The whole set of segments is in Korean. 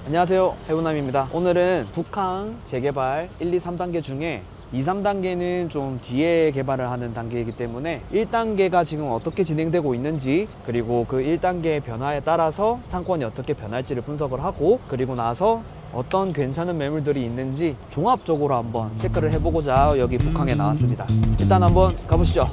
안녕하세요, 해운남입니다. 오늘은 북항 재개발 1, 2, 3단계 중에 2, 3단계는 좀 뒤에 개발을 하는 단계이기 때문에 1단계가 지금 어떻게 진행되고 있는지, 그리고 그 1단계의 변화에 따라서 상권이 어떻게 변할지를 분석을 하고, 그리고 나서 어떤 괜찮은 매물들이 있는지 종합적으로 한번 체크를 해보고자 여기 북항에 나왔습니다. 일단 한번 가보시죠.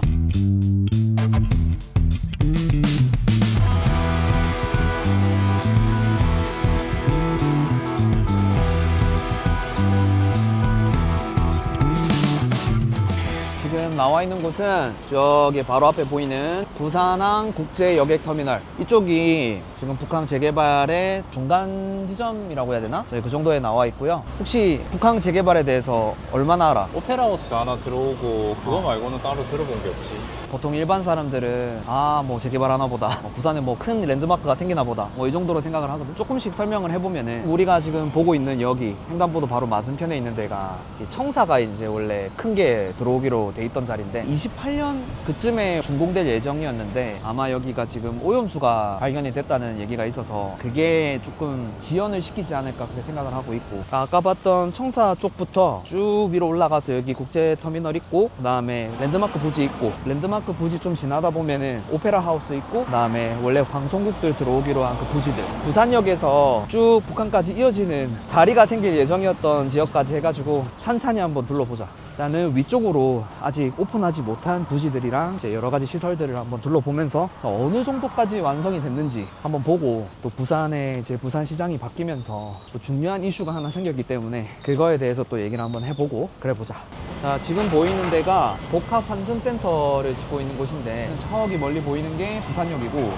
지금 나와 있는 곳은 저기 바로 앞에 보이는 부산항 국제여객터미널, 이쪽이 지금 북항 재개발의 중간 지점이라고 해야 되나? 저희 그 정도에 나와 있고요. 혹시 북항 재개발에 대해서 얼마나 알아? 오페라하우스 하나 들어오고 그거 말고는 따로 들어본 게 없지. 보통 일반 사람들은 뭐 재개발 하나 보다, 부산에 뭐 큰 랜드마크가 생기나 보다, 뭐 이 정도로 생각을 하거든. 조금씩 설명을 해보면은, 우리가 지금 보고 있는 여기 횡단보도 바로 맞은편에 있는 데가 청사가 이제 원래 큰 게 들어오기로 돼 있던 자리인데 28년 그쯤에 준공될 예정이었는데, 아마 여기가 지금 오염수가 발견이 됐다는 얘기가 있어서 그게 조금 지연을 시키지 않을까 그렇게 생각을 하고 있고, 아까 봤던 청사 쪽부터 쭉 위로 올라가서 여기 국제터미널 있고, 그 다음에 랜드마크 부지 있고, 랜드마크 부지 좀 지나다 보면은 오페라 하우스 있고, 그 다음에 원래 방송국들 들어오기로 한 그 부지들, 부산역에서 쭉 북한까지 이어지는 다리가 생길 예정이었던 지역까지 해가지고 찬찬히 한번 둘러보자. 일단은 위쪽으로 아직 오픈하지 못한 부지들이랑 이제 여러 가지 시설들을 한번 둘러보면서 어느 정도까지 완성이 됐는지 한번 보고, 또 부산에 이제 부산시장이 바뀌면서 또 중요한 이슈가 하나 생겼기 때문에 그거에 대해서 또 얘기를 한번 해보고 그래 보자. 자, 지금 보이는 데가 복합환승센터를 짓고 있는 곳인데, 저기 멀리 보이는 게 부산역이고,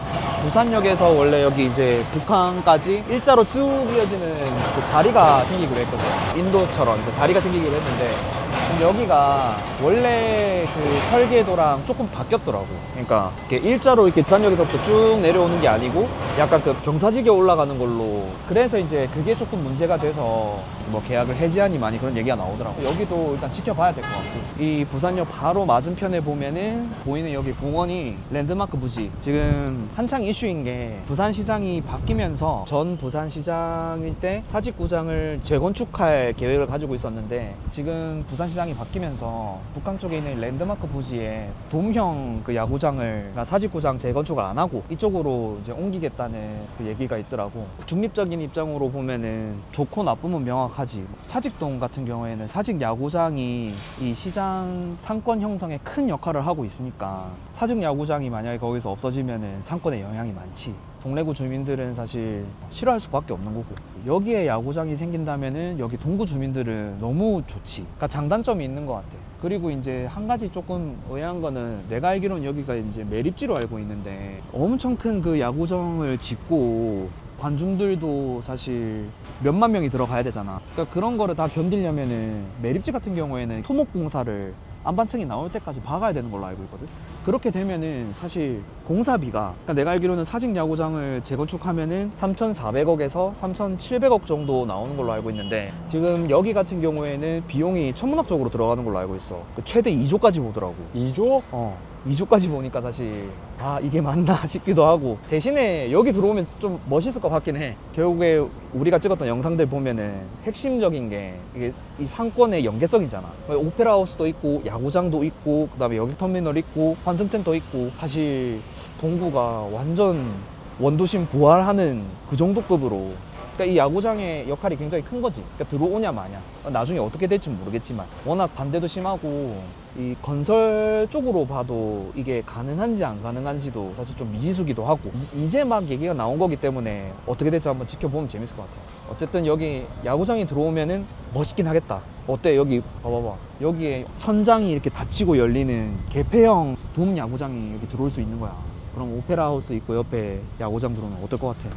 부산역에서 원래 여기 이제 북한까지 일자로 쭉 이어지는 그 다리가 생기기로 했거든요. 인도처럼 이제 다리가 생기기로 했는데, 여기가 원래 그 설계도랑 조금 바뀌었더라고. 그러니까 이렇게 일자로 이렇게 부산역에서부터 쭉 내려오는 게 아니고 약간 그 경사지게 올라가는 걸로. 그래서 이제 그게 조금 문제가 돼서 뭐 계약을 해지하니 많이 그런 얘기가 나오더라고. 여기도 일단 지켜봐야 될 것 같고, 이 부산역 바로 맞은편에 보면은 보이는 여기 공원이 랜드마크 부지. 지금 한창 이슈인 게, 부산시장이 바뀌면서 전 부산시장일 때 사직구장을 재건축할 계획을 가지고 있었는데, 지금 부산시장이 바뀌면서 북한 쪽에 있는 랜드마크 부지에 돔형 그 야구장을, 사직구장 재건축을 안 하고 이쪽으로 이제 옮기겠다는 그 얘기가 있더라고. 중립적인 입장으로 보면은 좋고 나쁨은 명확하지. 사직동 같은 경우에는 사직 야구장이 이 시장 상권 형성에 큰 역할을 하고 있으니까, 사직 야구장이 만약에 거기서 없어지면은 상권에 영향이 많지. 동래구 주민들은 사실 싫어할 수밖에 없는 거고, 여기에 야구장이 생긴다면은 여기 동구 주민들은 너무 좋지. 그러니까 장단점이 있는 것 같아. 그리고 이제 한 가지 조금 의아한 거는, 내가 알기로는 여기가 이제 매립지로 알고 있는데, 엄청 큰 그 야구장을 짓고 관중들도 사실 몇만 명이 들어가야 되잖아. 그러니까 그런 거를 다 견디려면은 매립지 같은 경우에는 토목공사를 안반층이 나올 때까지 박아야 되는 걸로 알고 있거든. 그렇게 되면은 사실 공사비가, 그러니까 내가 알기로는 사직 야구장을 재건축하면은 3,400억에서 3,700억 정도 나오는 걸로 알고 있는데, 지금 여기 같은 경우에는 비용이 천문학적으로 들어가는 걸로 알고 있어. 최대 2조까지 보더라고. 2조? 2조까지 보니까 사실 이게 맞나 싶기도 하고, 대신에 여기 들어오면 좀 멋있을 것 같긴 해. 결국에 우리가 찍었던 영상들 보면은 핵심적인 게 이게 이 상권의 연계성이잖아. 오페라 하우스도 있고, 야구장도 있고, 그 다음에 여객터미널 있고, 환승센터 있고. 사실 동구가 완전 원도심 부활하는 그 정도 급으로, 그러니까 이 야구장의 역할이 굉장히 큰 거지. 그러니까 들어오냐 마냐, 나중에 어떻게 될지 모르겠지만, 워낙 반대도 심하고 이 건설 쪽으로 봐도 이게 가능한지 안 가능한지도 사실 좀 미지수기도 하고, 이제 막 얘기가 나온 거기 때문에 어떻게 될지 한번 지켜보면 재밌을 것 같아요. 어쨌든 여기 야구장이 들어오면은 멋있긴 하겠다. 어때? 여기 봐봐봐. 여기에 천장이 이렇게 닫히고 열리는 개폐형 돔 야구장이 여기 들어올 수 있는 거야. 그럼 오페라 하우스 있고 옆에 야구장 들어오면 어떨 것 같아?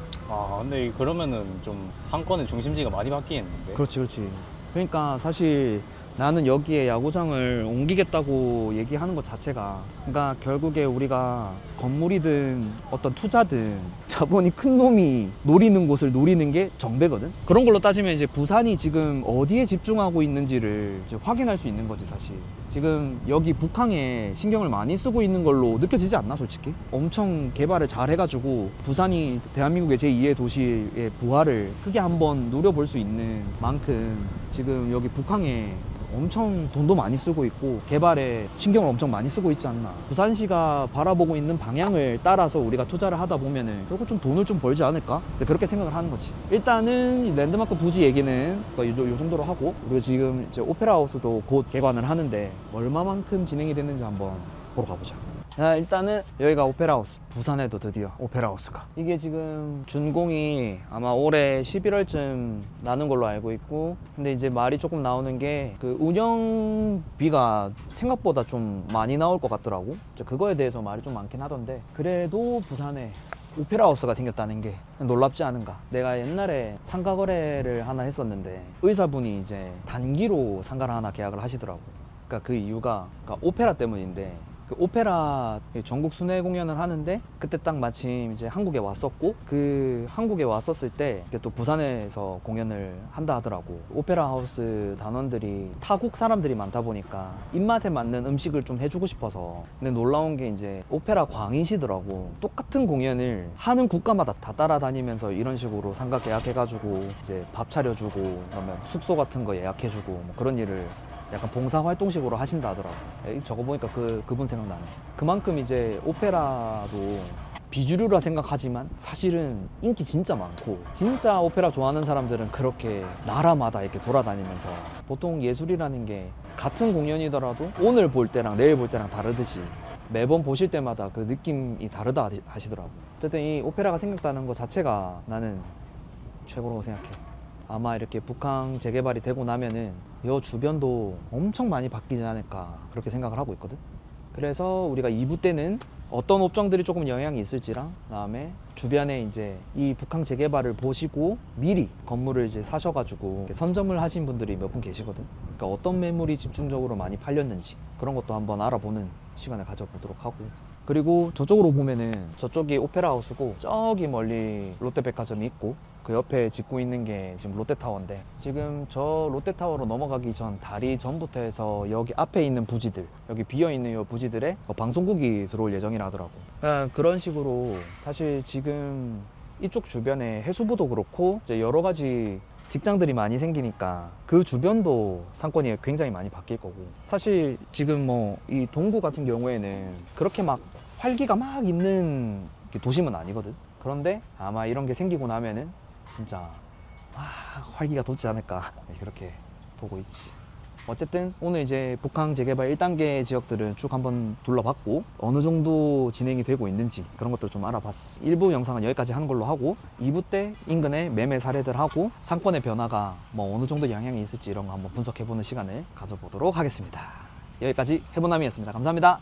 근데 그러면은 좀 상권의 중심지가 많이 바뀌겠는데? 그렇지. 그러니까 사실 나는 여기에 야구장을 옮기겠다고 얘기하는 것 자체가, 그러니까 결국에 우리가 건물이든 어떤 투자든 자본이 큰 놈이 노리는 곳을 노리는 게 정배거든. 그런 걸로 따지면 이제 부산이 지금 어디에 집중하고 있는지를 이제 확인할 수 있는 거지. 사실 지금 여기 북항에 신경을 많이 쓰고 있는 걸로 느껴지지 않나 솔직히? 엄청 개발을 잘 해가지고 부산이 대한민국의 제2의 도시의 부활을 크게 한번 노려볼 수 있는 만큼 지금 여기 북항에 엄청 돈도 많이 쓰고 있고 개발에 신경을 엄청 많이 쓰고 있지 않나. 부산시가 바라보고 있는 방향을 따라서 우리가 투자를 하다 보면은 결국 좀 돈을 좀 벌지 않을까? 그렇게 생각을 하는 거지. 일단은 이 랜드마크 부지 얘기는 요 정도로 하고, 우리가 지금 이제 오페라 하우스도 곧 개관을 하는데 얼마만큼 진행이 됐는지 한번 보러 가보자. 자, 일단은 여기가 오페라하우스. 부산에도 드디어 오페라하우스가. 이게 지금 준공이 아마 올해 11월쯤 나는 걸로 알고 있고, 근데 이제 말이 조금 나오는 게 그 운영비가 생각보다 좀 많이 나올 것 같더라고. 그거에 대해서 말이 좀 많긴 하던데, 그래도 부산에 오페라하우스가 생겼다는 게 놀랍지 않은가. 내가 옛날에 상가 거래를 하나 했었는데 의사분이 이제 단기로 상가를 하나 계약을 하시더라고. 그러니까 그 이유가 그러니까 오페라 때문인데, 그 오페라 전국 순회 공연을 하는데 그때 딱 마침 이제 한국에 왔었고, 그 한국에 왔었을 때 또 부산에서 공연을 한다 하더라고. 오페라 하우스 단원들이 타국 사람들이 많다 보니까 입맛에 맞는 음식을 좀 해주고 싶어서. 근데 놀라운 게 이제 오페라 광이시더라고. 똑같은 공연을 하는 국가마다 다 따라다니면서 이런 식으로 상가 계약해가지고 이제 밥 차려주고, 그다음에 숙소 같은 거 예약해주고 뭐 그런 일을 약간 봉사활동식으로 하신다 하더라고. 저거 보니까 그분 생각나네. 그만큼 이제 오페라도 비주류라 생각하지만 사실은 인기 진짜 많고, 진짜 오페라 좋아하는 사람들은 그렇게 나라마다 이렇게 돌아다니면서, 보통 예술이라는 게 같은 공연이더라도 오늘 볼 때랑 내일 볼 때랑 다르듯이 매번 보실 때마다 그 느낌이 다르다 하시더라고. 어쨌든 이 오페라가 생겼다는 것 자체가 나는 최고라고 생각해. 아마 이렇게 북항 재개발이 되고 나면은 이 주변도 엄청 많이 바뀌지 않을까 그렇게 생각을 하고 있거든. 그래서 우리가 2부 때는 어떤 업종들이 조금 영향이 있을지랑, 그다음에 주변에 이제 이 북항 재개발을 보시고 미리 건물을 이제 사셔가지고 선점을 하신 분들이 몇 분 계시거든. 그러니까 어떤 매물이 집중적으로 많이 팔렸는지 그런 것도 한번 알아보는 시간을 가져보도록 하고, 그리고 저쪽으로 보면은 저쪽이 오페라 하우스고 저기 멀리 롯데백화점이 있고, 그 옆에 짓고 있는 게 지금 롯데타워인데, 지금 저 롯데타워로 넘어가기 전 다리 전부터 해서 여기 앞에 있는 부지들, 여기 비어있는 이 부지들에 방송국이 들어올 예정이라 하더라고. 그런 식으로 사실 지금 이쪽 주변에 해수부도 그렇고 이제 여러 가지 직장들이 많이 생기니까 그 주변도 상권이 굉장히 많이 바뀔 거고, 사실 지금 뭐 이 동구 같은 경우에는 그렇게 막 활기가 막 있는 도심은 아니거든. 그런데 아마 이런 게 생기고 나면은 진짜 활기가 돋지 않을까 그렇게 보고 있지. 어쨌든 오늘 이제 북항 재개발 1단계 지역들은 쭉 한번 둘러봤고, 어느 정도 진행이 되고 있는지 그런 것들 좀 알아봤어. 1부 영상은 여기까지 하는 걸로 하고, 2부 때 인근의 매매 사례들하고 상권의 변화가 뭐 어느 정도 영향이 있을지 이런 거 한번 분석해보는 시간을 가져보도록 하겠습니다. 여기까지 해보남이었습니다. 감사합니다.